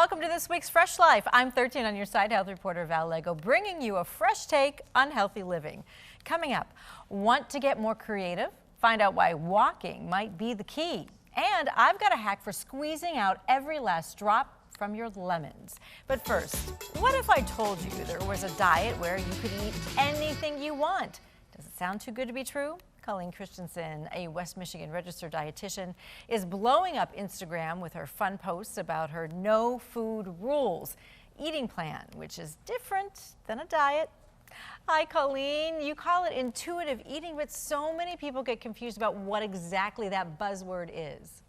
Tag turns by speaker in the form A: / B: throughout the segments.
A: welcome to this week's Fresh Life. I'm 13 on your side, health reporter Val Lego, bringing you a fresh take on healthy living. Coming up, want to get more creative? Find out why walking might be the key. And I've got a hack for squeezing out every last drop from your lemons. But first, what if I told you there was a diet where you could eat anything you want? Does it sound too good to be true? Colleen Christensen, a West Michigan registered dietitian, is blowing up Instagram with her fun posts about her no food rules eating plan, which is different than a diet. Hi, Colleen. You call it intuitive eating, but so many people get confused about what exactly that buzzword is.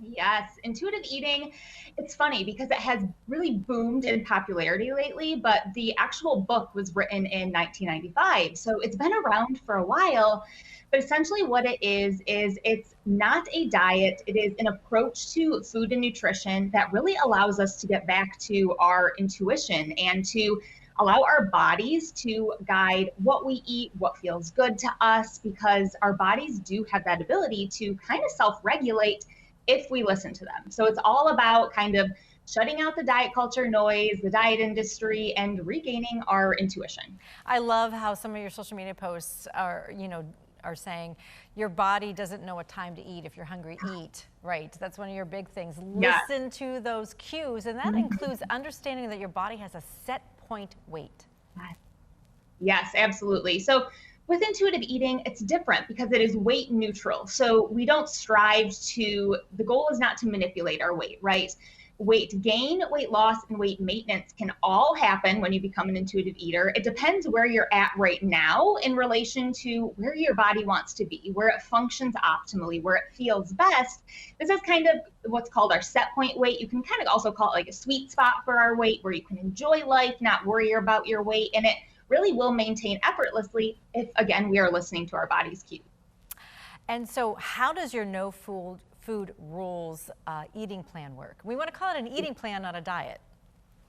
B: Yes, intuitive eating, it's funny because it has really boomed in popularity lately, but the actual book was written in 1995. So it's been around for a while, but essentially what it is it's not a diet. It is an approach to food and nutrition that really allows us to get back to our intuition and to allow our bodies to guide what we eat, what feels good to us, because our bodies do have that ability to kind of self-regulate if we listen to them. So it's all about kind of shutting out the diet culture noise, the diet industry, and regaining our intuition.
A: I love how some of your social media posts are saying your body doesn't know what time to eat. If you're hungry, eat, right? That's one of your big things.
B: Yeah.
A: Listen to those cues, and that includes understanding that your body has a set point weight.
B: Yes, absolutely. So with intuitive eating, it's different because it is weight neutral. So we don't strive to, the goal is not to manipulate our weight, right? Weight gain, weight loss, and weight maintenance can all happen when you become an intuitive eater. It depends where you're at right now in relation to where your body wants to be, where it functions optimally, where it feels best. This is kind of what's called our set point weight. You can kind of also call it like a sweet spot for our weight, where you can enjoy life, not worry about your weight, and it really will maintain effortlessly if, again, we are listening to our body's cues.
A: And so how does your no food rules eating plan work? We want to call it an eating plan, not a diet.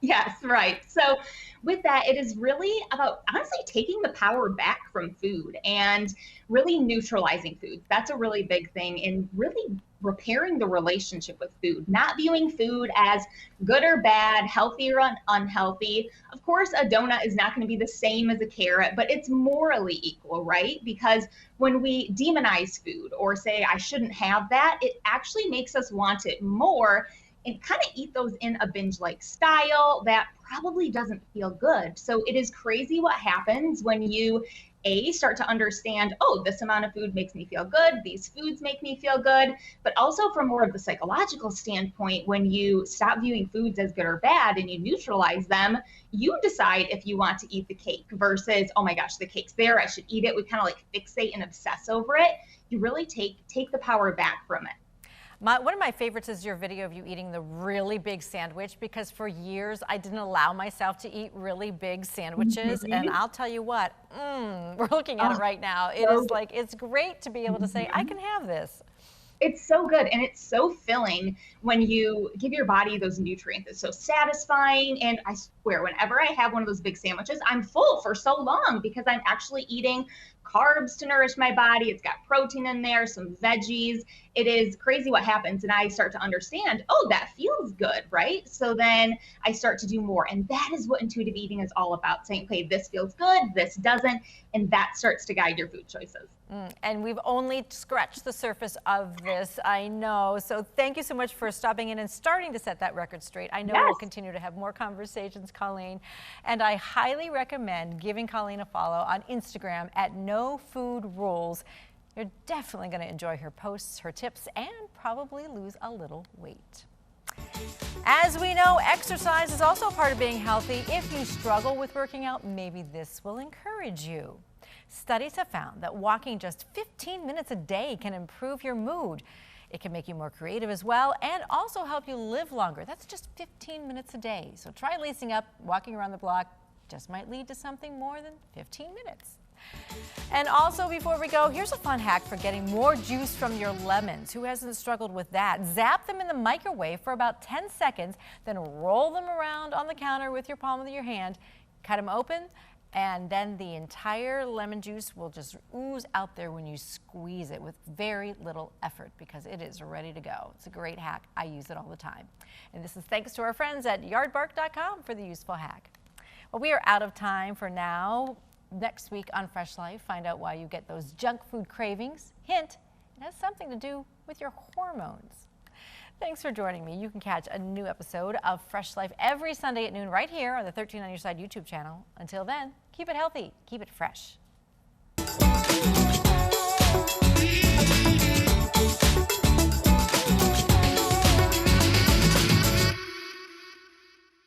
B: Yes, right. So with that, it is really about honestly taking the power back from food and really neutralizing food. That's a really big thing in really repairing the relationship with food, not viewing food as good or bad, healthy or unhealthy. Of course, a donut is not going to be the same as a carrot, but it's morally equal, right? Because when we demonize food or say, I shouldn't have that, it actually makes us want it more and kind of eat those in a binge-like style that probably doesn't feel good. So it is crazy what happens when you start to understand, oh, this amount of food makes me feel good, these foods make me feel good, but also from more of the psychological standpoint, when you stop viewing foods as good or bad and you neutralize them, you decide if you want to eat the cake versus, oh my gosh, the cake's there, I should eat it. We kind of like fixate and obsess over it. You really take the power back from it.
A: One of my favorites is your video of you eating the really big sandwich, because for years I didn't allow myself to eat really big sandwiches. And I'll tell you what, we're looking at it right now. It is like, it's great to be able to say, I can have this.
B: It's so good, and it's so filling when you give your body those nutrients. It's so satisfying, and I swear, whenever I have one of those big sandwiches, I'm full for so long because I'm actually eating carbs to nourish my body. It's got protein in there, some veggies. It is crazy what happens, and I start to understand, oh, that feels good, right? So then I start to do more, and that is what intuitive eating is all about, saying, okay, this feels good, this doesn't, and that starts to guide your food choices.
A: And we've only scratched the surface of this, I know. So thank you so much for stopping in and starting to set that record straight. I know we'll continue to have more conversations, Colleen. And I highly recommend giving Colleen a follow on Instagram at No Food Rules. You're definitely going to enjoy her posts, her tips, and probably lose a little weight. As we know, exercise is also a part of being healthy. If you struggle with working out, maybe this will encourage you. Studies have found that walking just 15 minutes a day can improve your mood. It can make you more creative as well, and also help you live longer. That's just 15 minutes a day. So try lacing up. Walking around the block just might lead to something more than 15 minutes. And also, before we go, here's a fun hack for getting more juice from your lemons. Who hasn't struggled with that? Zap them in the microwave for about 10 seconds, then roll them around on the counter with your palm of your hand. Cut them open, And then the entire lemon juice will just ooze out there when you squeeze it with very little effort because it is ready to go. It's a great hack. I use it all the time. And this is thanks to our friends at yardbark.com for the useful hack. Well, we are out of time for now. Next week on Fresh Life, find out why you get those junk food cravings. Hint, it has something to do with your hormones. Thanks for joining me. You can catch a new episode of Fresh Life every Sunday at noon right here on the 13 on Your Side YouTube channel. Until then, keep it healthy, keep it fresh.